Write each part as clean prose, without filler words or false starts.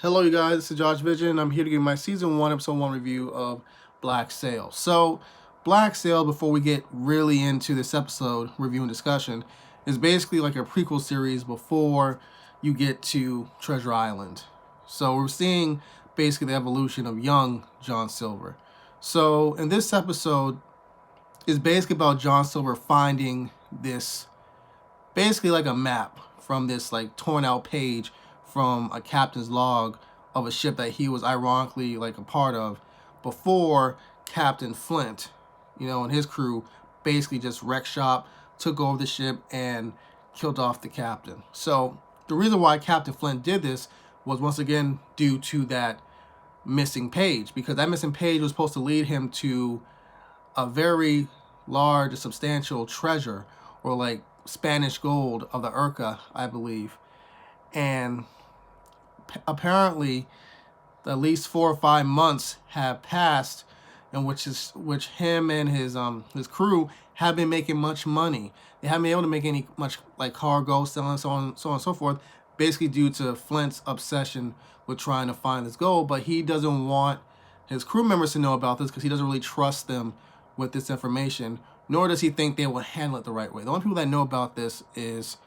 Hello, you guys. This is Josh Vision. I'm here to give you my season 1, episode 1 review of Black Sail. So, Black Sail, before we get really into this episode review and discussion, is basically like a prequel series before you get to Treasure Island. So, we're seeing basically the evolution of young John Silver. So, in this episode, is basically about John Silver finding this, basically like a map from this like torn out page from a captain's log of a ship that he was ironically like a part of before Captain Flint, and his crew basically just wrecked shop, took over the ship, and killed off the captain. So the reason why Captain Flint did this was once again due to that missing page, because that missing page was supposed to lead him to a very large, substantial treasure, or like Spanish gold of the Urca, I believe. And apparently at least 4 or 5 months have passed in which him and his crew have been making much money. They haven't been able to make any much like cargo selling, so on and so forth, basically due to Flint's obsession with trying to find this gold. But he doesn't want his crew members to know about this because he doesn't really trust them with this information, nor does he think they will handle it the right way. The only people that know about this is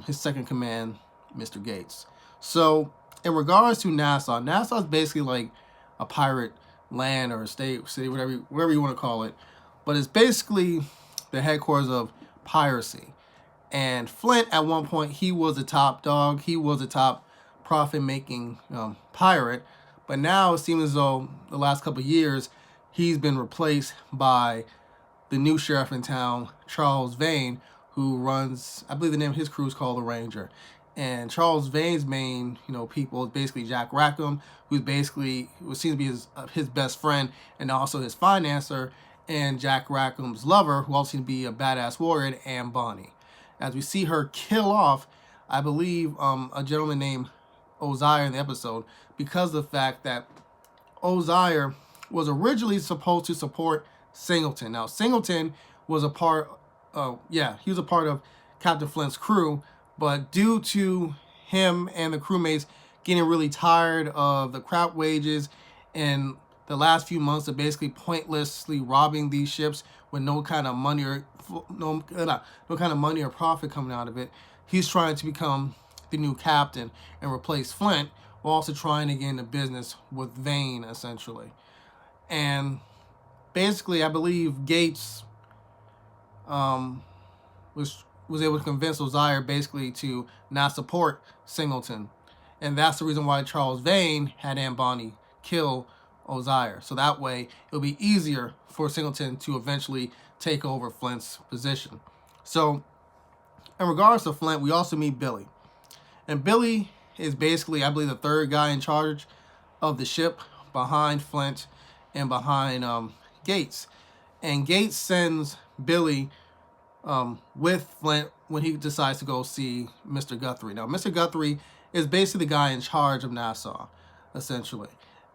his second command, Mr. Gates. So in regards to Nassau, Nassau is basically like a pirate land or state, city, whatever you want to call it. But it's basically the headquarters of piracy. And Flint, at one point, he was the top dog. He was the top profit-making pirate. But now it seems as though the last couple of years, he's been replaced by the new sheriff in town, Charles Vane, who runs, I believe the name of his crew is called the Ranger. And Charles Vane's main, people is basically Jack Rackham, who seems to be his best friend and also his financer, and Jack Rackham's lover, who also seems to be a badass warrior, Anne Bonny. As we see her kill off, I believe, a gentleman named Ozier in the episode, because of the fact that Ozier was originally supposed to support Singleton. Now, Singleton was a part of Captain Flint's crew, but due to him and the crewmates getting really tired of the crap wages and the last few months of basically pointlessly robbing these ships with no kind of money or profit coming out of it, he's trying to become the new captain and replace Flint, while also trying to get into business with Vane, essentially. And basically, I believe Gates was able to convince Ozier basically to not support Singleton. And that's the reason why Charles Vane had Anne Bonny kill Ozier. So that way, it'll be easier for Singleton to eventually take over Flint's position. So, in regards to Flint, we also meet Billy. And Billy is basically, I believe, the third guy in charge of the ship behind Flint and behind Gates. And Gates sends Billy with Flint when he decides to go see Mr. Guthrie. Now, Mr. Guthrie is basically the guy in charge of Nassau, essentially.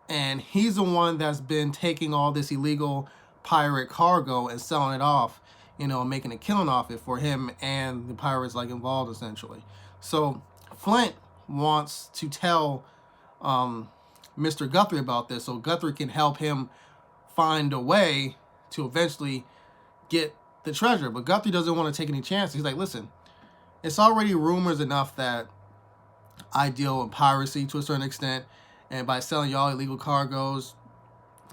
And he's the one that's been taking all this illegal pirate cargo and selling it off, making a killing off it for him and the pirates involved, essentially. So Flint wants to tell Mr. Guthrie about this so Guthrie can help him find a way to eventually get the treasure. But Guthrie doesn't want to take any chances. He's like, listen, it's already rumors enough that I deal in piracy to a certain extent, and by selling y'all illegal cargoes,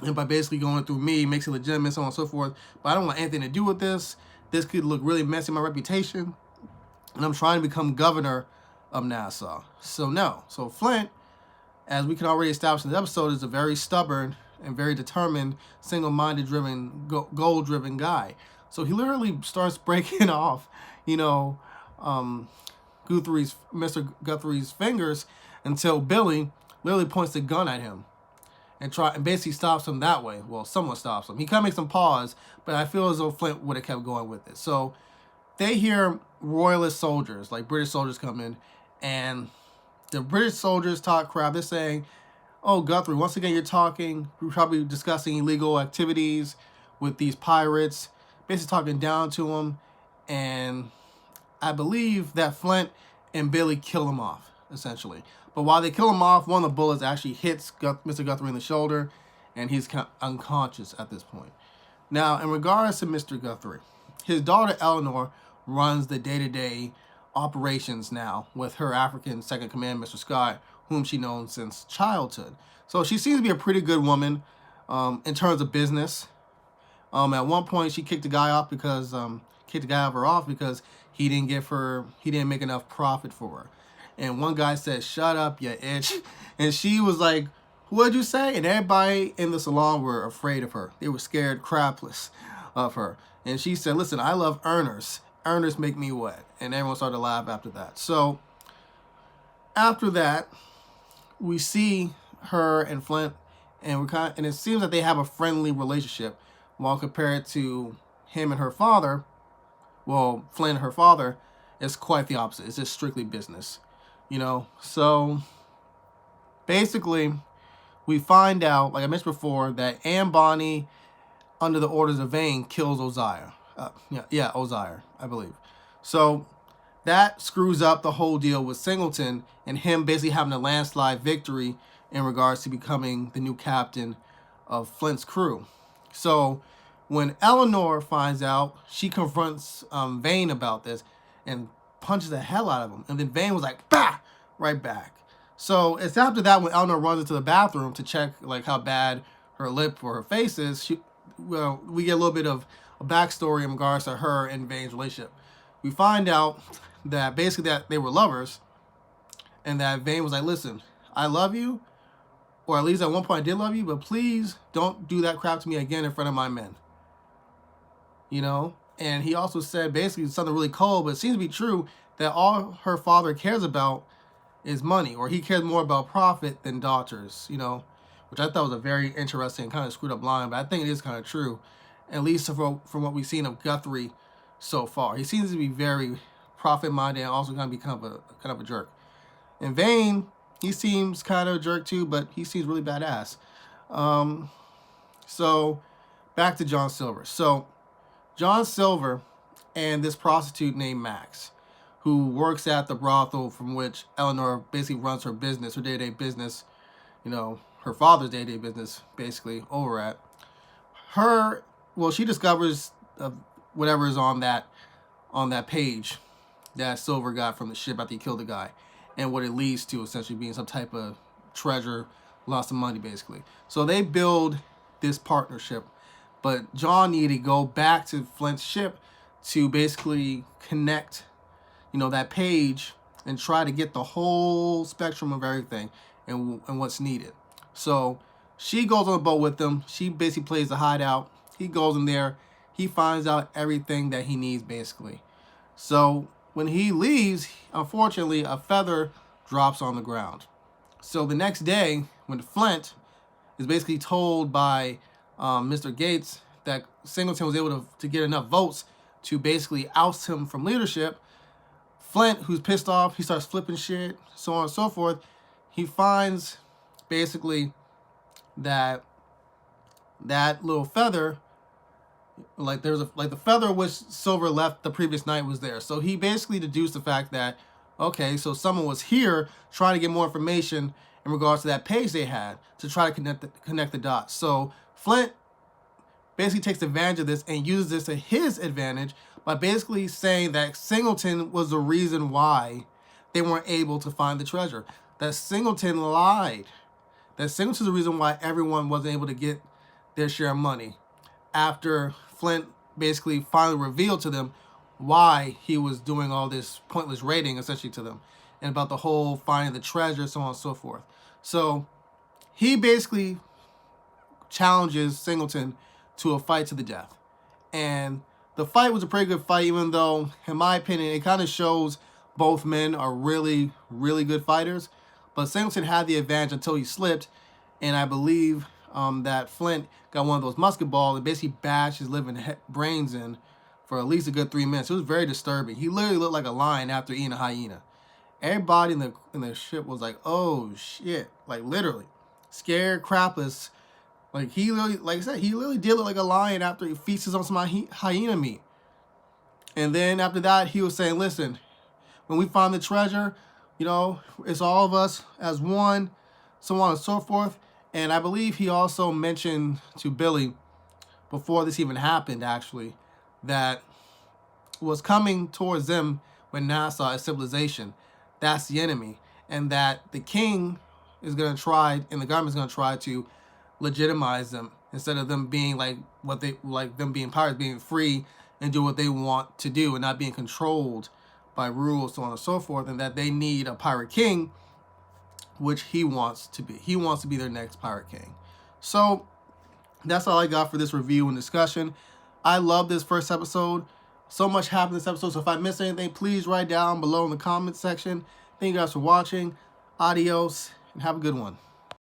and by basically going through me, makes it legitimate, so on and so forth. But I don't want anything to do with this. This could look really messy in my reputation, and I'm trying to become governor of Nassau. So no. So Flint, as we can already establish in the episode, is a very stubborn and very determined, single-minded, goal-driven guy. So he literally starts breaking off, Mr. Guthrie's fingers until Billy literally points the gun at him and basically stops him that way. Well, someone stops him. He kind of makes him pause, but I feel as though Flint would have kept going with it. So they hear royalist soldiers, like British soldiers, come in, and the British soldiers talk crap. They're saying, oh, Guthrie, once again, you're probably discussing illegal activities with these pirates, basically talking down to them. And I believe that Flint and Billy kill him off, essentially. But while they kill him off, one of the bullets actually hits Mr. Guthrie in the shoulder, and he's unconscious at this point. Now, in regards to Mr. Guthrie, his daughter Eleanor runs the day-to-day operations now with her African second command, Mr. Scott, whom she knows since childhood. So she seems to be a pretty good woman in terms of business. At one point, she kicked the guy off because he didn't make enough profit for her. And one guy said, "Shut up, you itch." And she was like, "What'd you say?" And everybody in the salon were afraid of her. They were scared crapless of her. And she said, "Listen, I love earners. Earners make me wet." And everyone started to laugh after that. So after that, we see her and Flint, and it seems that they have a friendly relationship, while compared to him and her father, well, Flint and her father, is quite the opposite. It's just strictly business, So basically, we find out, like I mentioned before, that Anne Bonny, under the orders of Vane, kills Ozier. Ozier, I believe. So that screws up the whole deal with Singleton and him basically having a landslide victory in regards to becoming the new captain of Flint's crew. So when Eleanor finds out, she confronts Vane about this and punches the hell out of him. And then Vane was like, bah, right back. So it's after that when Eleanor runs into the bathroom to check like how bad her lip or her face is, we get a little bit of a backstory in regards to her and Vane's relationship. We find out that basically that they were lovers, and that Vane was like, "Listen, I love you, or at least at one point I did love you, but please don't do that crap to me again in front of my men." And he also said basically something really cold, but it seems to be true, that all her father cares about is money, or he cares more about profit than daughters, which I thought was a very interesting, kind of screwed up line, but I think it is kind of true, at least from what we've seen of Guthrie so far. He seems to be very profit-minded and also kind of be kind of a jerk. And Vane, he seems kind of a jerk too, but he seems really badass. So back to John Silver. So John Silver and this prostitute named Max, who works at the brothel from which Eleanor basically runs her business, her day-to-day business, her father's day-to-day business, basically, over at. She discovers whatever is on that page that Silver got from the ship after he killed the guy, and what it leads to essentially being some type of treasure, lots of money, basically. So they build this partnership, but John needed to go back to Flint's ship to basically connect, that page and try to get the whole spectrum of everything and what's needed. So she goes on the boat with them. She basically plays the hideout. He goes in there. He finds out everything that he needs, basically. So when he leaves, unfortunately, a feather drops on the ground. So the next day, when Flint is basically told by Mr. Gates that Singleton was able to get enough votes to basically oust him from leadership, Flint, who's pissed off, he starts flipping shit, so on and so forth. He finds basically that little feather, the feather which Silver left the previous night was there. So he basically deduced the fact that, okay, so someone was here trying to get more information in regards to that page they had to try to connect the dots. So Flint basically takes advantage of this and uses this to his advantage by basically saying that Singleton was the reason why they weren't able to find the treasure. That Singleton lied. That Singleton's the reason why everyone wasn't able to get their share of money, after Flint basically finally revealed to them why he was doing all this pointless raiding, essentially, to them, and about the whole finding the treasure, so on and so forth. So he basically challenges Singleton to a fight to the death. And the fight was a pretty good fight, even though, in my opinion, it kind of shows both men are really, really good fighters. But Singleton had the advantage until he slipped, and I believe that Flint got one of those musket balls and basically bashed his living brains in for at least a good 3 minutes. It was very disturbing. He literally looked like a lion after eating a hyena. Everybody in the ship was like, "Oh shit!" Like literally, scared crapless. Like he literally, like I said, he literally did look like a lion after he feasted on some hyena meat. And then after that, he was saying, "Listen, when we find the treasure, You know, it's all of us as one, so on and so forth. And I believe he also mentioned to Billy before this even happened, actually, that was coming towards them when Nassau is civilization. That's the enemy. And that the king is going to try, and the government is going to try to legitimize them instead of them being them being pirates, being free and do what they want to do and not being controlled by rules, so on and so forth, and that they need a pirate king, which he wants to be. He wants to be their next pirate king. So that's all I got for this review and discussion. I love this first episode. So much happened in this episode, so if I missed anything, please write down below in the comments section. Thank you guys for watching. Adios, and have a good one.